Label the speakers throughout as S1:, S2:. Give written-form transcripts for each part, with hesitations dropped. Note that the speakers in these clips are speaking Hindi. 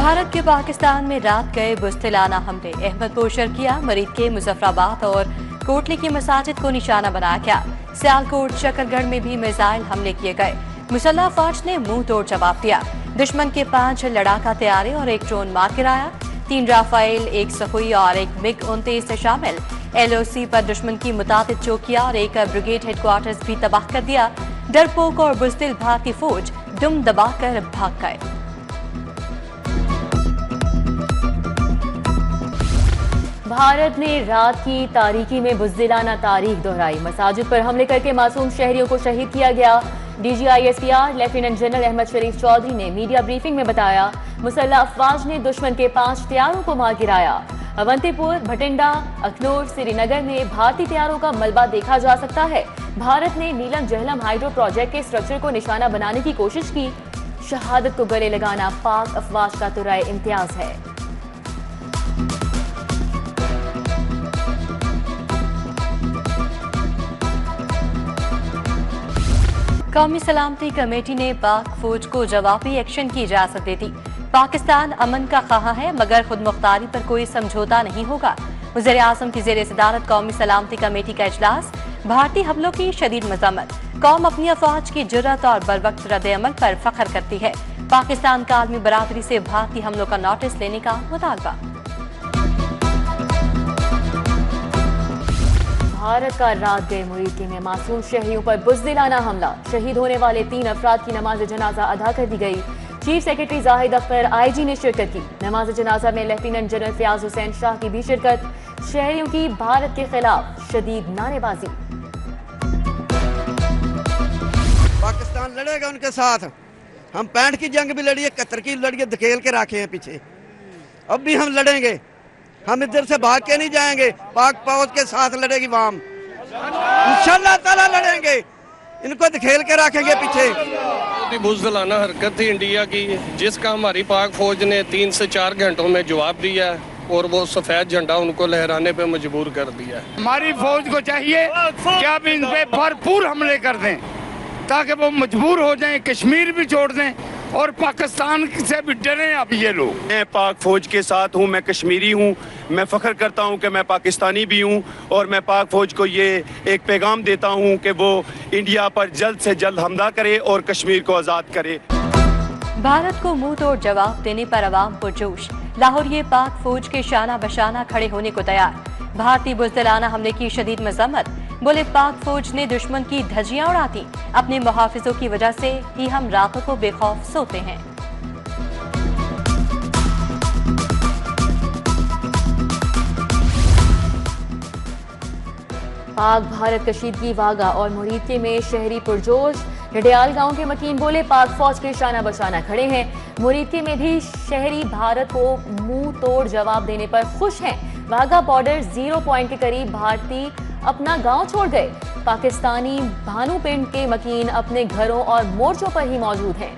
S1: भारत के पाकिस्तान में रात गए बुज़दिलाना हमले। अहमदपुर शर्किया, मरीद के मुजफ्फराबाद और कोटली की मसाजिद को निशाना बनाया गया। सियालकोट, शकरगढ़ में भी मिसाइल हमले किए गए। मुसल्लह फौज ने मुंह तोड़ जवाब दिया। दुश्मन के 5 लड़ाका तैयारे और 1 ड्रोन मार गिराया। 3 राफेल, 1 सहुई और 1 MiG-29 शामिल। LOC पर दुश्मन की मुतादिद चौकियां और 1 ब्रिगेड हेडक्वार्टर्स भी तबाह कर दिया। डरपोक और बुज़दिल भारतीय फौज दुम दबाकर भाग गए। भारत ने रात की तारीकी में बुज़दिलाना तारीख दोहराई। मसाजिद पर हमले करके मासूम शहरियों को शहीद किया गया। DGISPR लेफ्टिनेंट जनरल अहमद शरीफ चौधरी ने मीडिया ब्रीफिंग में बताया, मुसल्लह अफवाज ने दुश्मन के 5 तैयारों को मार गिराया। अवंतीपुर, भटिंडा, अखनूर, श्रीनगर में भारतीय तैयारों का मलबा देखा जा सकता है। भारत ने नीलम जहलम हाइड्रो प्रोजेक्ट के स्ट्रक्चर को निशाना बनाने की कोशिश की। शहादत को गले लगाना पाक अफवाज का तुराए इम्तियाज है। कौमी सलामती कमेटी ने पाक फौज को जवाबी एक्शन की इजाजत दे दी। पाकिस्तान अमन का ख्वाह है मगर खुद मुख्तारी पर कोई समझौता नहीं होगा। वज़ीर आज़म की ज़ेर सदारत कौमी सलामती कमेटी का इजलास। भारतीय हमलों की शदीद मज़म्मत। कौम अपनी अफवाज की जुर्रत और बरवक्त रद्द अमल पर फख्र करती है। पाकिस्तान का आलमी बरादरी से भारतीय हमलों का नोटिस लेने का मुतालबा। भारत का रात गए मुरीदकी में मासूम शहरियों पर बुज़दिलाना हमला। शहीद होने वाले 3 अफराद की नमाज जनाजा अदा कर दी गई। Chief secretary Zahid Akhtar IG ने शिरकत की। नमाज जनाजा में लेफ्टिनेंट जनरल फयाज हुसैन शाह की भी शिरकत। शहरियों की भारत के खिलाफ शदीद नारेबाजी।
S2: पाकिस्तान लड़ेगा उनके साथ। हम 65 की जंग भी लड़ी है, 71 की लड़ी है, धकेल के रखे हैं पीछे। अब भी हम लड़ेंगे। हम इधर से भाग के नहीं जाएंगे। पाक फौज के साथ लड़ेगी वाम, इंशाअल्लाह ताला लड़ेंगे। इनको धकेल के रखेंगे पीछे।
S3: बुज़दिलाना हरकत थी इंडिया की, जिसका हमारी पाक फौज ने 3 से 4 घंटों में जवाब दिया और वो सफेद झंडा उनको लहराने पे मजबूर कर दिया।
S4: हमारी फौज को चाहिए कि आप इन पे भरपूर हमले कर दें ताकि वो मजबूर हो जाएं, कश्मीर भी छोड़ दें और पाकिस्तान से भी डरें। अब ये लोग,
S5: मैं पाक फौज के साथ हूँ, मैं कश्मीरी हूँ, मैं फख्र करता हूँ कि मैं पाकिस्तानी भी हूँ और मैं पाक फौज को ये एक पैगाम देता हूँ कि वो इंडिया पर जल्द से जल्द हमला करे और कश्मीर को आज़ाद करे।
S1: भारत को मुंह तोड़ जवाब देने पर अवाम पुरजोश। लाहौर ये पाक फौज के शाना बशाना खड़े होने को तैयार। भारतीय बुज़दिलाना हमले की शदीद मजम्मत। बोले, पाक फौज ने दुश्मन की धज्जियां उड़ाती। अपने मुहाफिजों की वजह से ही हम रातों को बेखौफ सोते हैं। पाक भारत कशीदगी वागा और मुरीदके में शहरी पुरजोश। डडियाल गांव के मकीन बोले, पाक फौज के शाना बशाना खड़े हैं। मुरीदके में भी शहरी भारत को मुंह तोड़ जवाब देने पर खुश हैं। वागा बॉर्डर 0 पॉइंट के करीब भारतीय अपना गांव छोड़ गए। पाकिस्तानी भानुपिंड के मकीन अपने घरों और मोर्चों पर ही मौजूद हैं।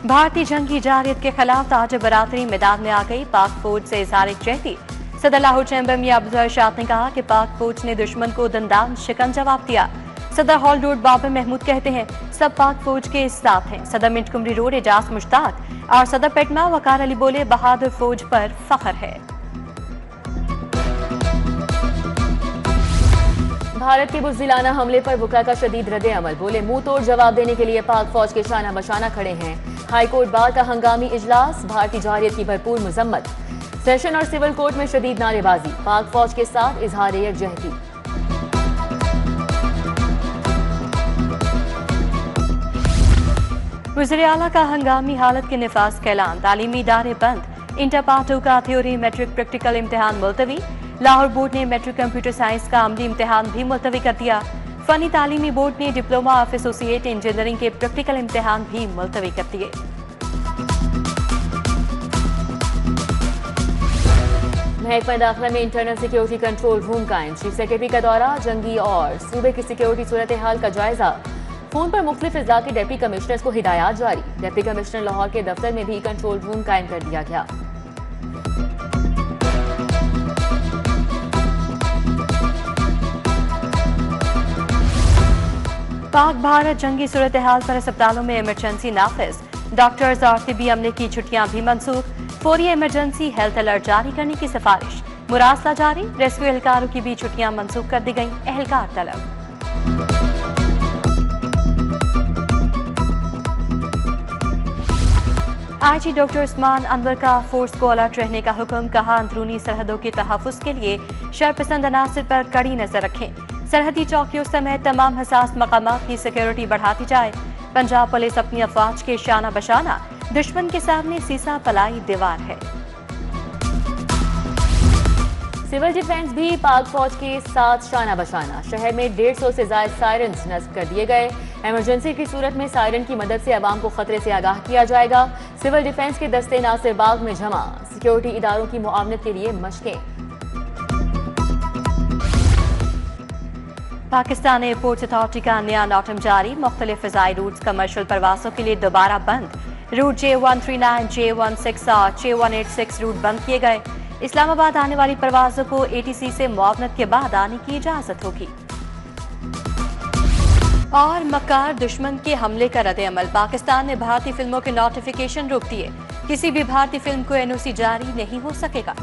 S1: भारतीय जंगी जारियत के खिलाफ ताज बरादरी मैदान में आ गई। पाक फौज से इज़हार यकजहती। सदर लाहौर चैम्बर में अब्दुल शाद ने कहा कि पाक फौज ने दुश्मन को दंदान शिकन जवाब दिया। सदर हॉल रोड बाबर महमूद कहते हैं, सब पाक फौज के साथ हैं। सदर मिंटकुमरी रोड एजाज मुश्ताक और सदर पेटमा वकार अली बोले, बहादुर फौज पर फख्र है। भारत के बुज़दिलाना हमले पर वुकरा का शदीद रद्द अमल। बोले, मुंह तोड़ जवाब देने के लिए पाक फौज के शाना बशाना खड़े हैं। हाईकोर्ट बार का हंगामी इजलास। भारतीय जारियत की भरपूर मजम्मत। सेशन और सिविल कोर्ट में शदीद नारेबाजी। पाक फौज के साथ इजहार यकजहती। वज़ीर आला का हंगामी हालत के निफाज का ऐलान। तालीमी इदारे बंद। इंटर पार्ट 2 का थ्योरी मैट्रिक प्रैक्टिकल इम्तिहान मुलतवी। लाहौर बोर्ड ने मैट्रिक कंप्यूटर साइंस का अमली इम्तिहान भी मुलतवी कर दिया। फनी तालीमी बोर्ड ने डिप्लोमा ऑफ एसोसिएट इंजीनियरिंग के प्रैक्टिकल इम्तिहान भी मुलतवी कर दिए। महकमा दाखिला में इंटरनल सिक्योरिटी कंट्रोल रूम कायम। चीफ सेक्रेटरी का दौरा। जंगी और सूबे की सिक्योरिटी सूरत हाल का जायजा। फोन पर मुख्तलिफ अजला के डिप्टी कमिश्नर्स को हिदायत जारी। डिप्टी कमिश्नर लाहौर के दफ्तर में भी कंट्रोल रूम कायम कर दिया गया। पाक भारत जंगी सूरत हाल पर अस्पतालों में इमरजेंसी नाफिज।
S6: डॉक्टर्स और तिब्बी अमले की छुट्टियां भी मंसूख, फौरी इमरजेंसी हेल्थ अलर्ट जारी करने की सिफारिश, मुरासला जारी, रेस्क्यू एहलकारों की भी छुट्टियां मंसूख कर दी गईं, एहलकार तलब। आईजी डॉक्टर उस्मान अनवर का फोर्स को अलर्ट रहने का हुक्म, कहा अंदरूनी सरहदों के तहफ़्फ़ुज़ के लिए शरपसंद अनासिर पर कड़ी नजर रखें, सरहदी चौकियों समेत तमाम हसास मकामात की सिक्योरिटी बढ़ाती जाए। पंजाब पुलिस अपनी अफवाज के शाना बशाना दुश्मन के सामने सीसा पलाई दीवार है।
S1: सिविल डिफेंस भी पाक फौज के साथ शाना बशाना, शहर में 150 से ज्यादा सायरन्स नस्ब कर दिए गए। इमरजेंसी की सूरत में सायरन की मदद से आवाम को खतरे से आगाह किया जाएगा। सिविल डिफेंस के दस्ते नासिर बाग में जमा, सिक्योरिटी इदारों की मुआवनत के लिए मशकें।
S6: पाकिस्तान एयरपोर्ट अथॉरिटी का नया नोटम जारी, मुख्तलिफ फ़िज़ाई रूट्स कमर्शियल परवासों के लिए दोबारा बंद। रूट J139, J16 और J186 रूट बंद किए गए। इस्लामाबाद आने वाली परवाजों को ATC से मुआवनत के बाद आने की इजाजत होगी। और मक्कार दुश्मन के हमले का रद्द-ए-अमल, पाकिस्तान ने भारतीय फिल्मों के नोटिफिकेशन रोक दिए, किसी भी भारतीय फिल्म को NOC जारी नहीं हो सकेगा।